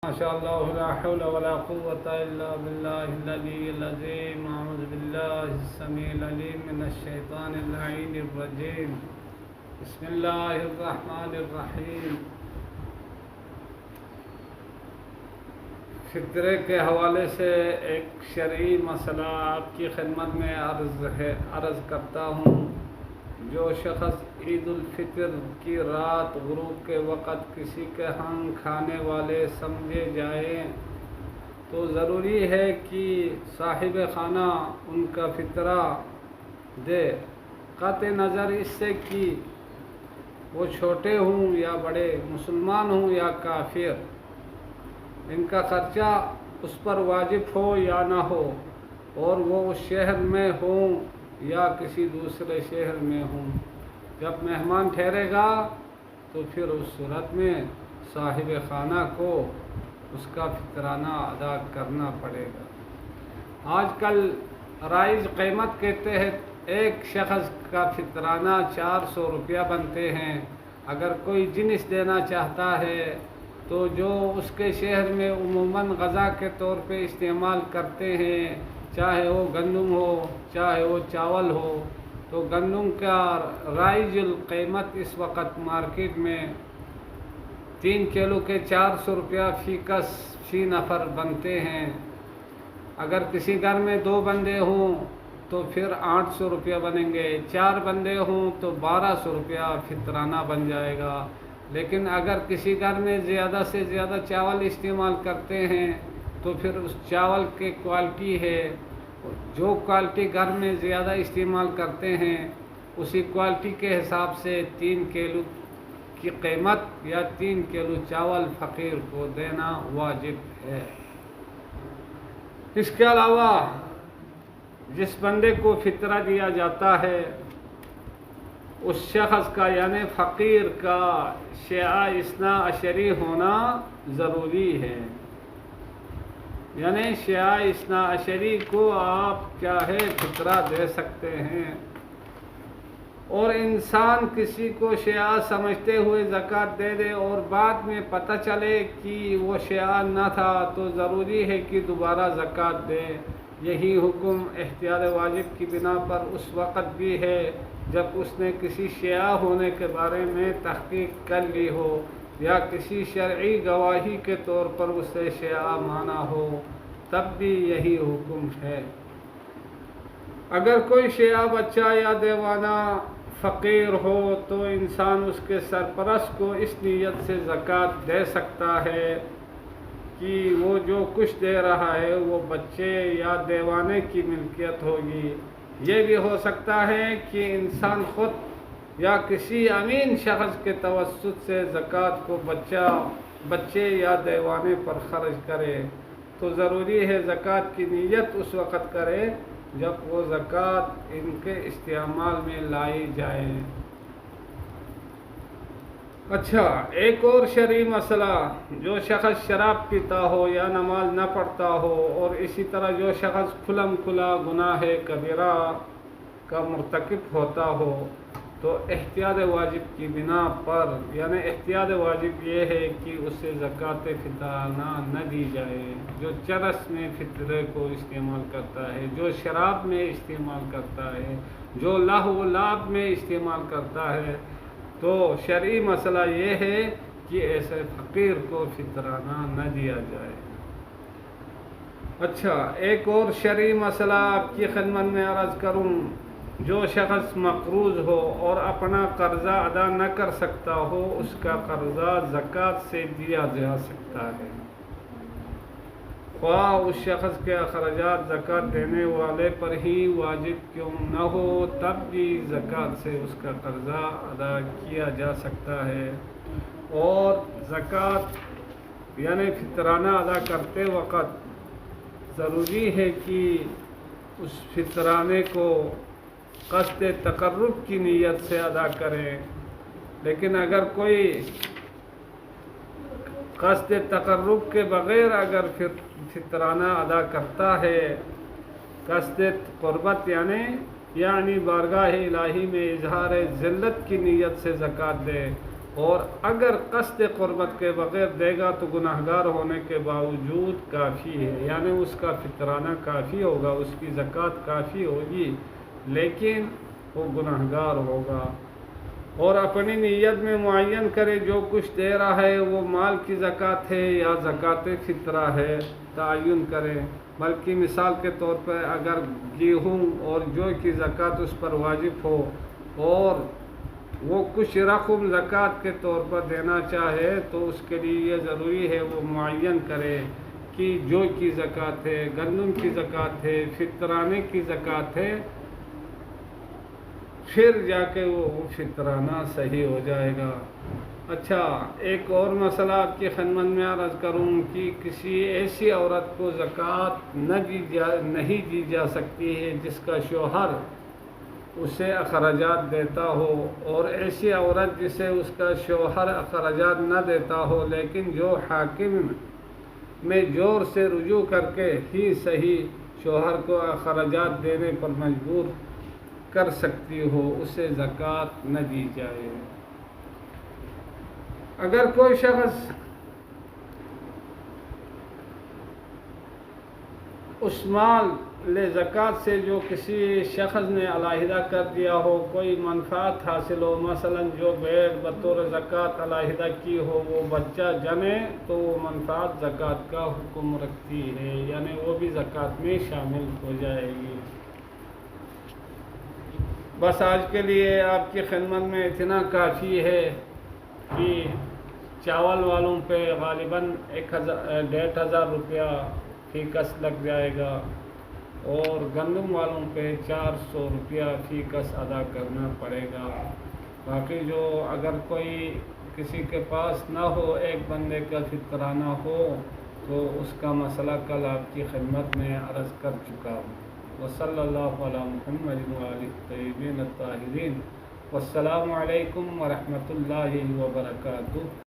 ما شاء الله لا حول ولا قوة إلا بالله العلي العظيم. أعوذ بالله السميع العليم من الشيطان اللعين الرجيم. بسم الله الرحمن الرحیم. فطرے کے حوالے سے ایک شرعی مسئلہ آپ کی خدمت میں عرض کرتا ہوں. جو شخص عید الفطر کی رات غروب کے وقت کسی کے ہم کھانے والے سمجھے جائیں تو ضروری ہے کہ صاحب خانہ ان کا فطرہ دے، قطع نظر اس سے کہ وہ چھوٹے ہوں یا بڑے، مسلمان ہوں یا کافر. ان کا خرچہ اس پر واجب ہو یا نہ ہو، اور وہ اس شہر میں ہوں یا کسی دوسرے شہر میں ہوں. جب مہمان ٹھہرے گا تو پھر اس صورت میں صاحب خانہ کو اس کا فطرانہ ادا کرنا پڑے گا. آج کل رائج قیمت کے تحت ایک شخص کا فطرانہ 400 روپیہ بنتے ہیں. اگر کوئی جنس دینا چاہتا ہے تو جو اس کے شہر میں عموماً غذا کے طور پہ استعمال کرتے ہیں، چاہے وہ گندم ہو چاہے وہ چاول ہو، تو گندم کا رائج القیمت اس وقت مارکیٹ میں 3 کلو کے 400 روپیہ فی کس فی نفر بنتے ہیں. اگر کسی گھر میں 2 بندے ہوں تو پھر 800 روپیہ بنیں گے، 4 بندے ہوں تو 1200 روپیہ فطرانہ بن جائے گا. لیکن اگر کسی گھر میں زیادہ سے زیادہ چاول استعمال کرتے ہیں تو پھر اس چاول کی کوالٹی ہے، جو کوالٹی گھر میں زیادہ استعمال کرتے ہیں اسی کوالٹی کے حساب سے 3 کلو کی قیمت یا 3 کلو چاول فقیر کو دینا واجب ہے. اس کے علاوہ جس بندے کو فطرہ دیا جاتا ہے اس شخص کا یعنی فقیر کا شیعہ اثنا عشری ہونا ضروری ہے. یعنی شیعہ اثنا عشری کو آپ چاہے فطرہ دے سکتے ہیں. اور انسان کسی کو شیعہ سمجھتے ہوئے زکوٰۃ دے دے اور بعد میں پتہ چلے کہ وہ شیعہ نہ تھا تو ضروری ہے کہ دوبارہ زکوٰۃ دے. یہی حکم احتیاط واجب کی بنا پر اس وقت بھی ہے جب اس نے کسی شیعہ ہونے کے بارے میں تحقیق کر لی ہو یا کسی شرعی گواہی کے طور پر اسے شیعہ مانا ہو، تب بھی یہی حکم ہے. اگر کوئی شیعہ بچہ یا دیوانہ فقیر ہو تو انسان اس کے سرپرست کو اس نیت سے زکوٰۃ دے سکتا ہے کہ وہ جو کچھ دے رہا ہے وہ بچے یا دیوانے کی ملکیت ہوگی. یہ بھی ہو سکتا ہے کہ انسان خود یا کسی امین شخص کے توسط سے زکوٰۃ کو بچے یا دیوانے پر خرچ کرے. تو ضروری ہے زکوٰۃ کی نیت اس وقت کرے جب وہ زکوٰۃ ان کے استعمال میں لائی جائے. اچھا، ایک اور شرعی مسئلہ، جو شخص شراب پیتا ہو یا نماز نہ پڑھتا ہو اور اسی طرح جو شخص کھلم کھلا گناہ کبیرہ کا مرتکب ہوتا ہو تو احتیاط واجب کی بنا پر، یعنی احتیاط واجب یہ ہے کہ اسے زکوٰۃ فطرانہ نہ دی جائے. جو چرس میں فطرے کو استعمال کرتا ہے، جو شراب میں استعمال کرتا ہے، جو لہو و لعب میں استعمال کرتا ہے، تو شرعی مسئلہ یہ ہے کہ ایسے فقیر کو فطرانہ نہ دیا جائے. اچھا، ایک اور شرعی مسئلہ آپ کی خدمت میں عرض کروں. جو شخص مقروض ہو اور اپنا قرضہ ادا نہ کر سکتا ہو اس کا قرضہ زکوٰۃ سے دیا جا سکتا ہے. خواہ اس شخص کے اخراجات زکوٰۃ دینے والے پر ہی واجب کیوں نہ ہو، تب بھی زکوٰۃ سے اس کا قرضہ ادا کیا جا سکتا ہے. اور زکوٰۃ یعنی فطرانہ ادا کرتے وقت ضروری ہے کہ اس فطرانے کو قصد تقرب کی نیت سے ادا کریں. لیکن اگر کوئی قصد تقرب کے بغیر اگر فطرانہ ادا کرتا ہے، قصد قربت یعنی بارگاہ الہی میں اظہار ذلت کی نیت سے زکوٰۃ دے اور اگر قصد قربت کے بغیر دے گا تو گناہگار ہونے کے باوجود کافی ہے، یعنی اس کا فطرانہ کافی ہوگا، اس کی زکوٰۃ کافی ہوگی، لیکن وہ گناہگار ہوگا۔ اور اپنی نیت میں معین کرے جو کچھ دے رہا ہے وہ مال کی زکوٰۃ ہے یا زکوٰۃ فطرہ ہے، تعین کرے۔ بلکہ مثال کے طور پر اگر گیہوں اور جو کی زکوٰۃ اس پر واجب ہو اور وہ کچھ رقم زکوٰۃ کے طور پر دینا چاہے تو اس کے لیے یہ ضروری ہے وہ معین کرے کہ جو کی زکوٰۃ ہے، گندم کی زکوٰۃ ہے، فطرانے کی زکوٰۃ ہے، پھر جا کے وہ فطرانہ صحیح ہو جائے گا۔ اچھا، ایک اور مسئلہ آپ کی خدمت میں عرض کروں کہ کسی ایسی عورت کو زکوٰۃ نہیں دی جا سکتی ہے جس کا شوہر اسے اخراجات دیتا ہو، اور ایسی عورت جسے اس کا شوہر اخراجات نہ دیتا ہو لیکن جو حاکم میں زور سے رجوع کر کے ہی صحیح شوہر کو اخراجات دینے پر مجبور کر سکتی ہو، اسے زکوٰۃ نہ دی جائے۔ اگر کوئی شخص اس مال زکوٰۃ سے جو کسی شخص نے علیحدہ کر دیا ہو کوئی منفعت حاصل ہو، مثلا جو بھیڑ بطور زکوٰۃ علیحدہ کی ہو وہ بچہ جنے تو وہ منفعت زکوٰۃ کا حکم رکھتی ہے، یعنی وہ بھی زکوٰۃ میں شامل ہو جائے گی۔ بس آج کے لیے آپ کی خدمت میں اتنا کافی ہے کہ چاول والوں پہ غالباً 1,500 روپیہ فی کس لگ جائے گا اور گندم والوں پہ 400 روپیہ فی کس ادا کرنا پڑے گا۔ باقی جو اگر کوئی کسی کے پاس نہ ہو، ایک بندے کا فطرانہ ہو، تو اس کا مسئلہ کل آپ کی خدمت میں عرض کر چکا ہوں۔ وصلی اللہ علی محمد وآلہ الطیبین الطاہرین۔ والسلام علیکم ورحمۃ اللہ وبرکاتہ۔